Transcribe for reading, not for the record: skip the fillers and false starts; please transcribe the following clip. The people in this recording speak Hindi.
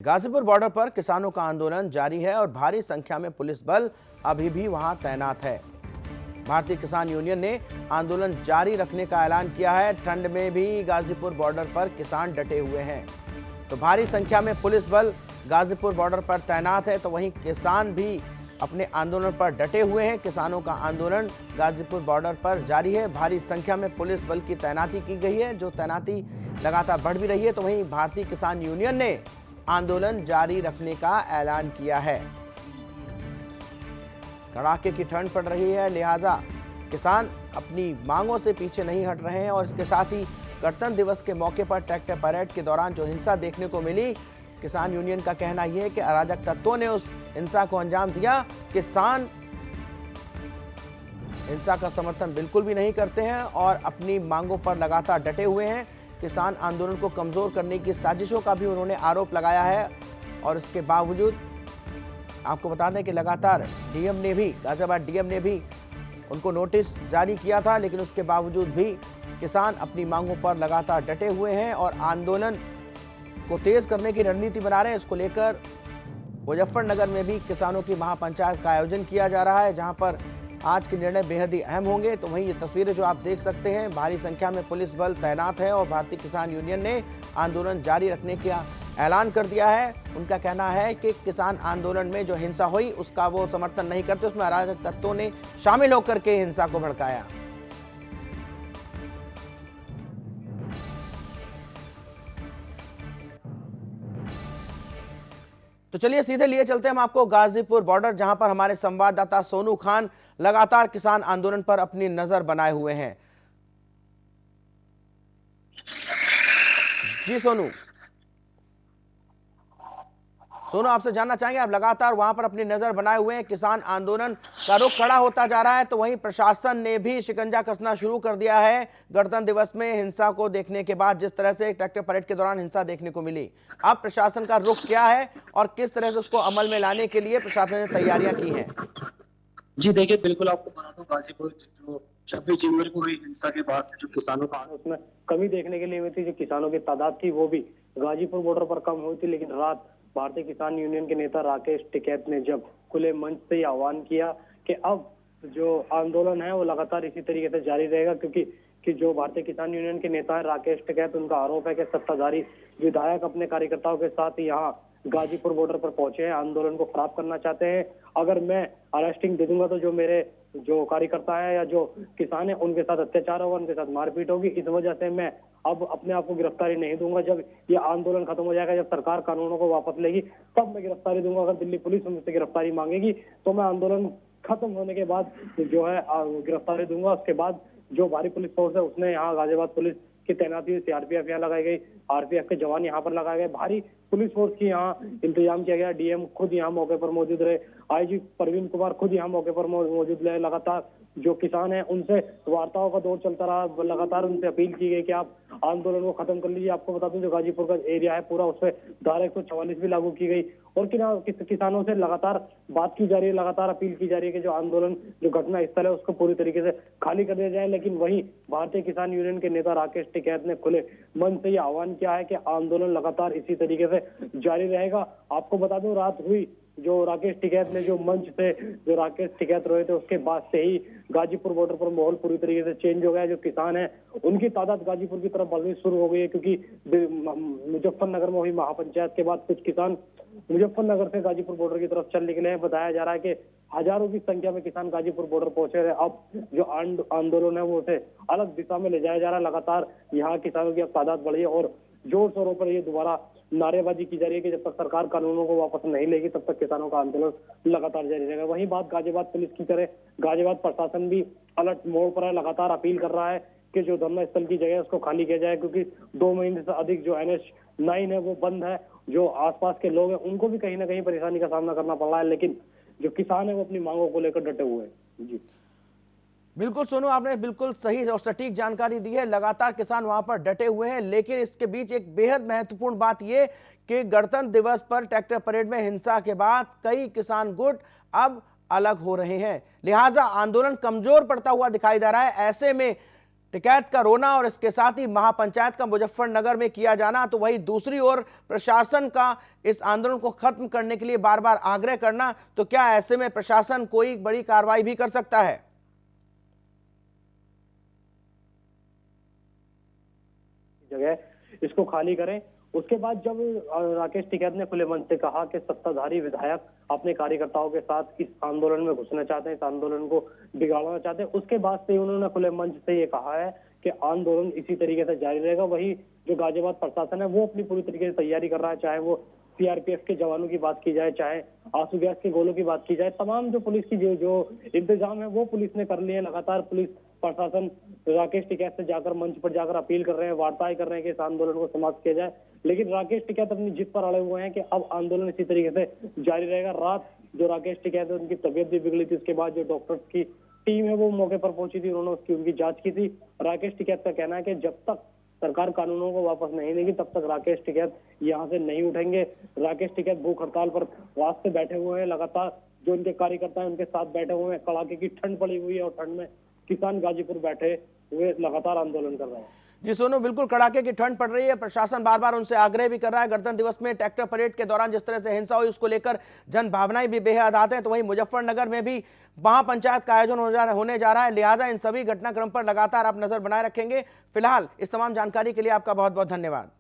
गाजीपुर बॉर्डर पर किसानों का आंदोलन जारी है और भारी संख्या में पुलिस बल अभी भी वहां तैनात है। भारतीय किसान यूनियन ने आंदोलन जारी रखने का ऐलान किया है। ठंड में भी गाजीपुर बॉर्डर पर किसान डटे हुए हैं। तो भारी संख्या में पुलिस बल गाजीपुर बॉर्डर पर तैनात है, तो वहीं किसान भी अपने आंदोलन पर डटे हुए हैं। किसानों का आंदोलन गाजीपुर बॉर्डर पर जारी है। भारी संख्या में पुलिस बल की तैनाती की गई है, जो तैनाती लगातार बढ़ भी रही है। तो वहीं भारतीय किसान यूनियन ने आंदोलन जारी रखने का ऐलान किया है। कड़ाके की ठंड पड़ रही है, लिहाजा किसान अपनी मांगों से पीछे नहीं हट रहे हैं। और इसके साथ ही गणतंत्र दिवस के मौके पर ट्रैक्टर परेड के दौरान जो हिंसा देखने को मिली, किसान यूनियन का कहना यह है कि अराजक तत्वों ने उस हिंसा को अंजाम दिया। किसान हिंसा का समर्थन बिल्कुल भी नहीं करते हैं और अपनी मांगों पर लगातार डटे हुए हैं। किसान आंदोलन को कमजोर करने की साजिशों का भी उन्होंने आरोप लगाया है। और इसके बावजूद आपको बता दें कि लगातार डीएम ने भी, गाजियाबाद डीएम ने भी उनको नोटिस जारी किया था, लेकिन उसके बावजूद भी किसान अपनी मांगों पर लगातार डटे हुए हैं और आंदोलन को तेज करने की रणनीति बना रहे हैं। इसको लेकर मुजफ्फरनगर में भी किसानों की महापंचायत का आयोजन किया जा रहा है, जहां पर आज के निर्णय बेहद ही अहम होंगे। तो वहीं ये तस्वीरें जो आप देख सकते हैं, भारी संख्या में पुलिस बल तैनात है और भारतीय किसान यूनियन ने आंदोलन जारी रखने का ऐलान कर दिया है। उनका कहना है कि किसान आंदोलन में जो हिंसा हुई उसका वो समर्थन नहीं करते, उसमें अराजक तत्वों ने शामिल होकर के हिंसा को भड़काया। तो चलिए सीधे लिए चलते हैं हम आपको गाजीपुर बॉर्डर, जहां पर हमारे संवाददाता सोनू खान लगातार किसान आंदोलन पर अपनी नजर बनाए हुए हैं। जी सोनू, आपसे जानना चाहेंगे, आप लगातार वहां पर अपनी नजर बनाए हुए हैं। किसान आंदोलन का रुख खड़ा होता जा रहा है, तो वहीं प्रशासन ने भी शिकंजा कसना शुरू कर दिया है। गणतंत्र दिवस में हिंसा को देखने के बाद जिस तरह से ट्रैक्टर परेड के दौरान हिंसा देखने को मिली, अब प्रशासन का रुख क्या है और किस तरह से उसको अमल में लाने के लिए प्रशासन ने तैयारियां की हैं? जी देखिए, बिल्कुल आपको बता दूं, गाजीपुर जो 26 जनवरी को हुई हिंसा के बाद से जो किसानों का उसमें कमी देखने के लिए हुई थी। जो किसानों की तादाद थी वो भी गाजीपुर बॉर्डर पर कम हुई थी, लेकिन रात भारतीय किसान यूनियन के नेता राकेश टिकैत ने जब खुले मंच से आह्वान किया कि अब जो आंदोलन है वो लगातार इसी तरीके से जारी रहेगा, क्योंकि जो भारतीय किसान यूनियन के नेता है राकेश टिकैत, उनका आरोप है कि सत्ताधारी विधायक अपने कार्यकर्ताओं के साथ यहाँ गाजीपुर बॉर्डर पर पहुंचे हैं, आंदोलन को खराब करना चाहते हैं। अगर मैं अरेस्टिंग दे दूंगा तो जो मेरे जो कार्यकर्ता है या जो किसान है उनके साथ अत्याचार होगा, उनके साथ मारपीट होगी। इस वजह से मैं अब अपने आप को गिरफ्तारी नहीं दूंगा। जब ये आंदोलन खत्म हो जाएगा, जब सरकार कानूनों को वापस लेगी, तब मैं गिरफ्तारी दूंगा। अगर दिल्ली पुलिस मुझसे गिरफ्तारी मांगेगी तो मैं आंदोलन खत्म होने के बाद जो है गिरफ्तारी दूंगा। उसके बाद जो भारी पुलिस फोर्स है उसने यहाँ गाजियाबाद पुलिस की तैनाती हुई, सीआरपीएफ यहाँ लगाई गई, आरपीएफ के जवान यहाँ पर लगाए गए, भारी पुलिस फोर्स की यहाँ इंतजाम किया गया। डीएम खुद यहाँ मौके पर मौजूद रहे, आईजी प्रवीण कुमार खुद यहाँ मौके पर मौजूद रहे। लगातार जो किसान है उनसे वार्ताओं का दौर चलता रहा, लगातार उनसे अपील की गई कि आप आंदोलन को खत्म कर लीजिए। आपको बता दूं, जो गाजीपुर का एरिया है पूरा, उस पर धारा 144 भी लागू की गई और किसानों से लगातार बात की जा रही है, लगातार अपील की जा रही है कि जो आंदोलन जो घटना स्थल है उसको पूरी तरीके से खाली कर दिया जाए। लेकिन वहीं भारतीय किसान यूनियन के नेता राकेश टिकैत ने खुले मन से यह आह्वान किया है कि आंदोलन लगातार इसी तरीके से जारी रहेगा। आपको बता दूं, रात हुई जो राकेश टिकैत ने जो मंच से जो राकेश टिकैत रोए थे, उसके बाद से ही गाजीपुर बॉर्डर पर माहौल पूरी तरीके से चेंज हो गया है। जो किसान है उनकी तादाद गाजीपुर की तरफ बढ़नी शुरू हो गई है, क्योंकि मुजफ्फरनगर में हुई महापंचायत के बाद कुछ किसान मुजफ्फरनगर से गाजीपुर बॉर्डर की तरफ चल निकले हैं। बताया जा रहा है कि हजारों की संख्या में किसान गाजीपुर बॉर्डर पहुंचे हैं। अब जो आंदोलन है वो उसे अलग दिशा में ले जाया जा रहा है। लगातार यहाँ किसानों की अब तादाद बढ़ी है और जोर शोरों पर ये दोबारा नारेबाजी की जा रही है कि जब तक सरकार कानूनों को वापस नहीं लेगी तब तक किसानों का आंदोलन लगातार जारी रहेगा। वहीं बात गाजियाबाद पुलिस की करे, गाजियाबाद प्रशासन भी अलर्ट मोड पर है, लगातार अपील कर रहा है कि जो धरना स्थल की जगह है उसको खाली किया जाए, क्योंकि 2 महीने से अधिक जो NH9 है वो बंद है। जो आसपास के लोग हैं उनको भी कहीं ना कहीं परेशानी का सामना करना पड़ रहा है, लेकिन जो किसान है वो अपनी मांगों को लेकर डटे हुए हैं। जी बिल्कुल सोनू, आपने बिल्कुल सही और सटीक जानकारी दी है। लगातार किसान वहां पर डटे हुए हैं, लेकिन इसके बीच एक बेहद महत्वपूर्ण बात यह कि गणतंत्र दिवस पर ट्रैक्टर परेड में हिंसा के बाद कई किसान गुट अब अलग हो रहे हैं, लिहाजा आंदोलन कमजोर पड़ता हुआ दिखाई दे रहा है। ऐसे में टिकैत का रोना और इसके साथ ही महापंचायत का मुजफ्फरनगर में किया जाना, तो वही दूसरी ओर प्रशासन का इस आंदोलन को खत्म करने के लिए बार बार आग्रह करना, तो क्या ऐसे में प्रशासन कोई बड़ी कार्रवाई भी कर सकता है? जगह इसको खाली करें। उसके बाद जब राकेश टिकैत ने खुले मन से कहा कि सत्ताधारी विधायक अपने कार्यकर्ताओं के साथ इस आंदोलन में घुसना चाहते हैं, इस आंदोलन को बिगाड़ना चाहते हैं, उसके बाद से उन्होंने खुले मंच से ये कहा है कि आंदोलन इसी तरीके से जारी रहेगा। वही जो गाजियाबाद प्रशासन है वो अपनी पूरी तरीके से तैयारी कर रहा है, चाहे वो सीआरपीएफ के जवानों की बात की जाए, चाहे आंसू गैस के गोलों की बात की जाए, तमाम जो पुलिस की जो इंतजाम है वो पुलिस ने कर लिए हैं। लगातार पुलिस प्रशासन राकेश टिकैत से जाकर मंच पर जाकर अपील कर रहे हैं, वार्ताएं कर रहे हैं कि इस आंदोलन को समाप्त किया जाए, लेकिन राकेश टिकैत अपनी जिद पर अड़े हुए हैं कि अब आंदोलन इसी तरीके से जारी रहेगा। रात जो राकेश टिकैत है उनकी तबीयत भी बिगड़ी थी, उसके बाद जो डॉक्टर्स की टीम है वो मौके पर पहुंची थी, उन्होंने उनकी जांच की थी। राकेश टिकैत का कहना है कि जब तक सरकार कानूनों को वापस नहीं लेगी तब तक राकेश टिकैत यहाँ से नहीं उठेंगे। राकेश टिकैत भूख हड़ताल पर रास्ते बैठे हुए हैं, लगातार जो उनके कार्यकर्ता हैं उनके साथ बैठे हुए हैं। कड़ाके की ठंड पड़ी हुई है और ठंड में किसान गाजीपुर बैठे हुए लगातार आंदोलन कर रहे हैं। जी सोनू, बिल्कुल कड़ाके की ठंड पड़ रही है, प्रशासन बार बार उनसे आग्रह भी कर रहा है। गणतंत्र दिवस में ट्रैक्टर परेड के दौरान जिस तरह से हिंसा हुई उसको लेकर जन भावनाएं भी बेहद आते हैं, तो वहीं मुजफ्फरनगर में भी महापंचायत का आयोजन होने जा रहा है, लिहाजा इन सभी घटनाक्रम पर लगातार आप नजर बनाए रखेंगे। फिलहाल इस तमाम जानकारी के लिए आपका बहुत बहुत धन्यवाद।